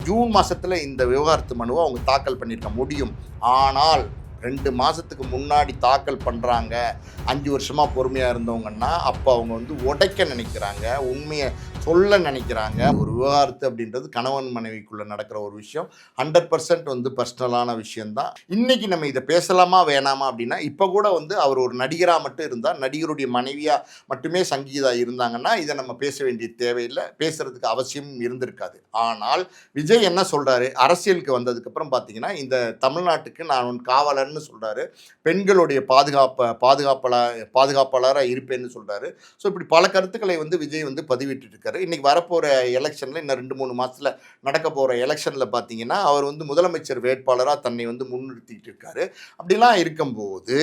June மாதத்தில் இந்த விவகாரத்து மனுவை அவங்க தாக்கல் பண்ணியிருக்க முடியும். ஆனால் 2 மாதத்துக்கு முன்னாடி தாக்கல் பண்ணுறாங்க. 5 வருஷமாக பொறுமையாக இருந்தவங்கன்னா அப்போ அவங்க வந்து உடைக்க நினைக்கிறாங்க, உண்மையை சொல்ல நினைக்கிறாங்க. ஒரு விவகாரத்து அப்படின்றது கணவன் மனைவிக்குள்ளே நடக்கிற ஒரு விஷயம். 100% வந்து பர்சனலான விஷயந்தான். இன்றைக்கி நம்ம இதை பேசலாமா வேணாமா அப்படின்னா, இப்போ கூட வந்து அவர் ஒரு நடிகராக மட்டும் இருந்தால், நடிகருடைய மனைவியாக மட்டுமே சங்கீதா இருந்தாங்கன்னா இதை நம்ம பேச வேண்டிய தேவையில்லை, பேசுகிறதுக்கு அவசியமும் இருந்திருக்காது. ஆனால் விஜய் என்ன சொல்கிறாரு, அரசியலுக்கு வந்ததுக்கப்புறம் பார்த்தீங்கன்னா இந்த தமிழ்நாட்டுக்கு நான் ஒரு காவலர்னு சொல்கிறாரு, பெண்களுடைய பாதுகாப்பாளராக இருப்பேன்னு சொல்கிறாரு. ஸோ இப்படி பல கருத்துக்களை வந்து விஜய் வந்து பதிவிட்டு இருக்காரு. இன்றைக்கி வரப்போகிற எலெக்ஷனில் இன்னும் 2-3 மாதத்தில் நடக்க போகிற எலெக்ஷனில் பார்த்தீங்கன்னா அவர் வந்து முதலமைச்சர் வேட்பாளராக தன்னை வந்து முன்னிறுத்திட்டு இருக்காரு. அப்படிலாம் இருக்கும்போது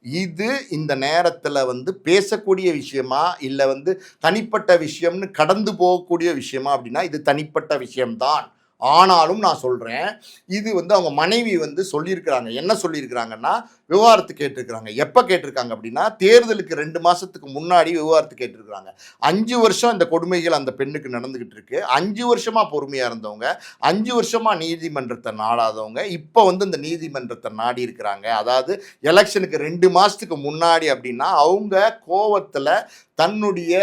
இது இந்த நேரத்தில் வந்து பேசக்கூடிய விஷயமா இல்லை வந்து தனிப்பட்ட விஷயம்னு கடந்து போகக்கூடிய விஷயமா அப்படின்னா இது தனிப்பட்ட விஷயம்தான். ஆனாலும் நான் சொல்கிறேன், இது வந்து அவங்க மனைவி வந்து சொல்லியிருக்கிறாங்க. என்ன சொல்லியிருக்கிறாங்கன்னா விவகாரத்து கேட்டிருக்கிறாங்க. எப்போ கேட்டிருக்காங்க அப்படின்னா தேர்தலுக்கு 2 மாதத்துக்கு முன்னாடி விவகாரத்து கேட்டிருக்கிறாங்க. 5 வருஷம் இந்த கொடுமைகள் அந்த பெண்ணுக்கு நடந்துக்கிட்டு இருக்கு. 5 வருஷமாக பொறுமையாக இருந்தவங்க, 5 வருஷமாக நீதிமன்றத்தை நாடாதவங்க இப்போ வந்து இந்த நீதிமன்றத்தை நாடி இருக்கிறாங்க. அதாவது எலெக்ஷனுக்கு 2 மாதத்துக்கு முன்னாடி அப்படின்னா அவங்க கோவத்தில் தன்னுடைய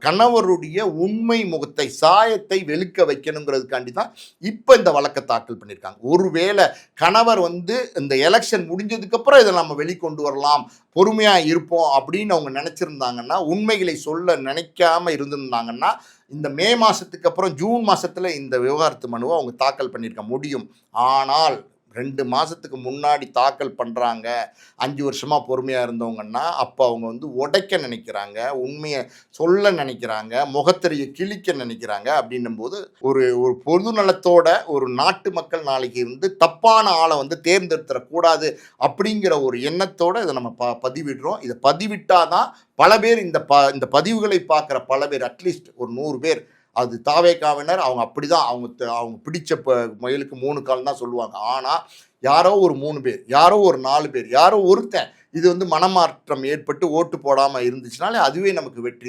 கணவருடைய உண்மை முகத்தை சாயத்தை வெளுக்க வைக்கணுங்கிறதுக்காண்டி தான் இப்போ இந்த வழக்கை தாக்கல் பண்ணியிருக்காங்க. ஒருவேளை கணவர் வந்து இந்த எலெக்ஷன் முடிஞ்சதுக்கப்புறம் இதை நம்ம வெளிக்கொண்டு வரலாம், பொறுமையாக இருப்போம் அப்படின்னு அவங்க நினச்சிருந்தாங்கன்னா, உண்மைகளை சொல்ல நினைக்காம இருந்திருந்தாங்கன்னா இந்த மே மாதத்துக்கு அப்புறம் ஜூன் மாதத்தில் இந்த விவகாரத்து மனுவை அவங்க தாக்கல் பண்ணியிருக்க முடியும். ஆனால் 2 மாதத்துக்கு முன்னாடி தாக்கல் பண்ணுறாங்க. 5 வருஷமாக பொறுமையாக இருந்தவங்கன்னா அப்போ அவங்க வந்து உடைக்க நினைக்கிறாங்க, உண்மையை சொல்ல நினைக்கிறாங்க, முகத்திரையை கிழிக்க நினைக்கிறாங்க. அப்படின்னும்போது ஒரு ஒரு பொது நலத்தோட ஒரு நாட்டு மக்கள் நாளைக்கு இருந்து தப்பான ஆளை வந்து தேர்ந்தெடுத்துடக்கூடாது அப்படிங்கிற ஒரு எண்ணத்தோடு இதை நம்ம பதிவிடுறோம். இதை பதிவிட்டால் தான் பல பேர் இந்த பதிவுகளை பார்க்குற பல பேர் அட்லீஸ்ட் ஒரு 100 பேர் அது தாவேக்காவினர் அவங்க அப்படி தான் அவங்க பிடிச்ச முயலுக்கு 3 கால் தான் சொல்லுவாங்க. ஆனால் யாரோ ஒரு 3 பேர், யாரோ ஒரு 4 பேர், யாரோ ஒருத்தன் இது வந்து மனமாற்றம் ஏற்பட்டு ஓட்டு போடாமல் இருந்துச்சுனாலே அதுவே நமக்கு வெற்றி தான்.